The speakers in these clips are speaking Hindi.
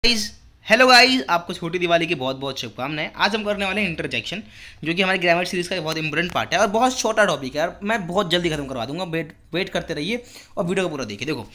गाइस, हेलो गाइस, आपको छोटी दिवाली की बहुत बहुत शुभकामनाएं। आज हम करने वाले हैं इंटरजेक्शन, जो कि हमारी ग्रामर सीरीज का एक बहुत इंपॉर्टेंट पार्ट है और बहुत छोटा टॉपिक है। और मैं बहुत जल्दी खत्म करवा दूंगा, वेट वेट करते रहिए और वीडियो को पूरा देखिए। देखो,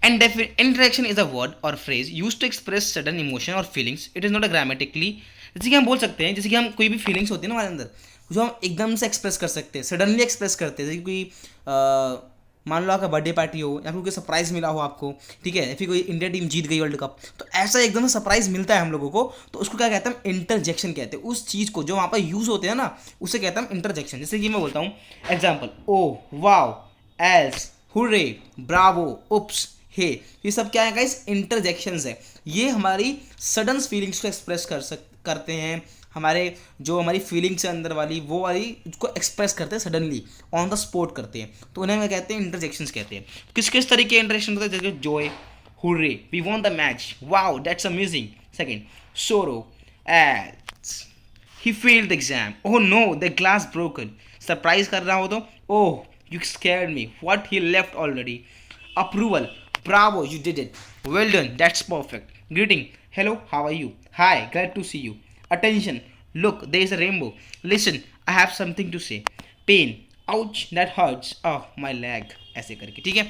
and interaction is a word और phrase use to express sudden emotion और feelings. It is not a grammatically. जैसे कि हम बोल सकते हैं, जैसे कि हम कोई भी फीलिंग्स होती है ना हमारे अंदर, जो हम एकदम से एक्सप्रेस कर सकते हैं, सडनली एक्सप्रेस करते हैं। जैसे कोई मान लो आपका बर्थडे पार्टी हो या फिर कोई सरप्राइज मिला हो आपको, ठीक है, या फिर कोई इंडिया टीम जीत गई वर्ल्ड कप, तो ऐसा एकदम से सरप्राइज मिलता है हम लोगों को, तो उसको क्या कहते हैं, इंटरजेक्शन कहते हैं। उस चीज़ को जो वहाँ पर यूज़ होते हैं ना, उसे कहते हैं इंटरजेक्शन। जैसे कि मैं बोलता हूँ एग्जाम्पल, ओ, वाओ, एल्स, हुर्रे, ब्रावो, उप्स, हे, ये सब क्या है गाइस, इंटरजेक्शंस है। ये हमारी सडन फीलिंग्स को एक्सप्रेस करते हैं। हमारे जो हमारी फीलिंग्स है अंदर वाली, वो वाली उसको एक्सप्रेस करते हैं, सडनली ऑन द स्पॉट करते हैं, तो उन्हें मैं कहते हैं इंटरजेक्शंस कहते हैं। किस किस तरीके के इंटरजेक्शन होते हैं, जैसे joy, hurray, we won the match, wow that's amazing. Second, sorrow, as, he failed the exam, oh no the glass broken. Surprise कर रहा हो तो, oh you scared me, what he left already. Approval, bravo you did it, well done, that's perfect. Greeting, hello, how are you, hi, glad to see you. Attention, look, there is a rainbow. Listen, I have something to say. Pain, ouch, that hurts, oh my leg, ऐसे करके, ठीक है।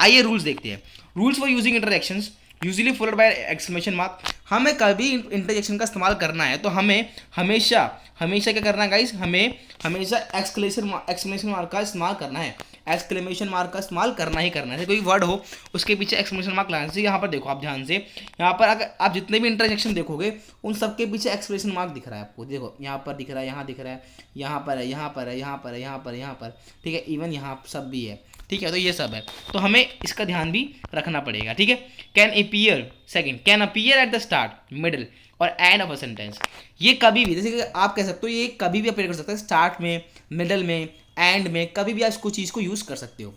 आइए रूल्स देखते हैं। Rules for using interjections usually followed by exclamation mark. हमें कभी इंटरजेक्शन का इस्तेमाल करना है तो हमें हमेशा हमेशा क्या करना है गाइस, हमें हमेशा एक्सक्लेमेशन मार्क का इस्तेमाल करना है। एक्सक्लेमेशन मार्क का इस्तेमाल करना ही करना है। कोई वर्ड हो उसके पीछे एक्सक्लेमेशन मार्क लगाना चाहिए। यहाँ पर देखो आप ध्यान से, यहाँ पर अगर आप जितने भी इंटरजेक्शन देखोगे उन सबके पीछे एक्सक्लेमेशन मार्क दिख रहा है आपको। देखो यहाँ पर दिख रहा है, यहाँ दिख रहा है, यहाँ पर है, यहाँ पर है, यहाँ पर है, यहाँ पर, यहाँ पर, ठीक है, इवन यहाँ सब भी है, ठीक है। तो ये सब है, तो हमें इसका ध्यान भी रखना पड़ेगा, ठीक है। Can appear, second, can appear at the start, middle और एंड ऑफ अ सेंटेंस। ये कभी भी, जैसे कि आप कह सकते हो, ये कभी भी अपीयर कर सकते हैं, स्टार्ट में, मिडिल में, एंड में, कभी भी आप इसको चीज़ को यूज़ कर सकते हो।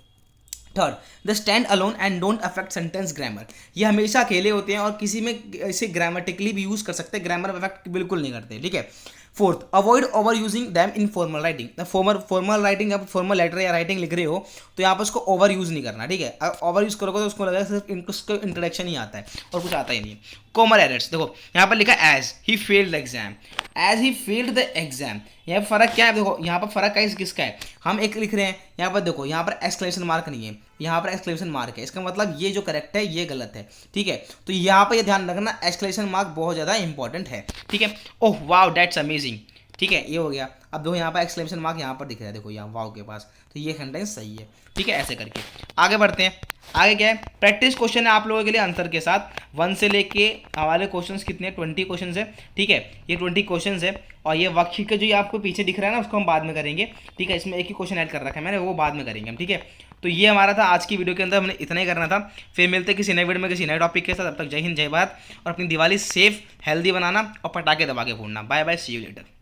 Third, the stand alone and don't affect sentence grammar. ये हमेशा अकेले होते हैं और किसी में इसे ग्रामेटिकली भी यूज़ कर सकते हैं, ग्रामर अफेक्ट बिल्कुल नहीं करते, ठीक है। Fourth, avoid over using them in formal writing. Formal writing, आप फॉर्मल लेटर या राइटिंग लिख रहे हो तो यहाँ पर उसको ओवर यूज़ नहीं करना, ठीक है। अगर ओवर यूज़ करोगे तो उसको लगेगा सिर्फ उसका इंट्रोडक्शन ही आता है और कुछ आता ही नहीं है। कॉमन एरर्स, देखो यहाँ पर लिखा as he failed the exam, as he failed the exam. यहाँ पर फर्क क्या है, देखो यहाँ पर फर्क है किसका है, हम एक लिख रहे हैं, यहाँ पर देखो यहाँ पर एक्सक्लेमेशन मार्क नहीं है, यहाँ पर एक्सक्लेमेशन मार्क है। इसका मतलब ये जो करेक्ट है ये गलत है, ठीक है। तो यहाँ पर ये ध्यान रखना, एक्सक्लेमेशन मार्क बहुत ज़्यादा इंपॉर्टेंट है, ठीक है। ओह वाओ दैट्स अमेजिंग, ठीक है, ये हो गया। अब देखो यहाँ पर एक्सक्लेमेशन मार्क यहाँ पर दिख रहा है, देखो यहाँ वाओ के पास, तो ये सेंटेंस सही है, ठीक है। ऐसे करके आगे बढ़ते हैं। आगे क्या है, प्रैक्टिस क्वेश्चन है आप लोगों के लिए आंसर के साथ। 1 से लेके हमारे क्वेश्चंस कितने, 20 क्वेश्चंस है, ठीक है। ये 20 क्वेश्चंस है और ये वाक्य का जो ये आपको पीछे दिख रहा है ना, उसको हम बाद में करेंगे, ठीक है। इसमें एक ही क्वेश्चन ऐड कर रखा है मैंने, वो बाद में करेंगे हम, ठीक है। तो ये हमारा था आज की वीडियो के अंदर, हमने इतना ही करना था। फिर मिलते हैं किसी नए वीडियो में किसी नए टॉपिक के साथ। अब तक जय हिंद, जय भारत, और अपनी दिवाली सेफ हेल्दी बनाना और पटाखे दबा के फोड़ना। Bye bye, see you letter.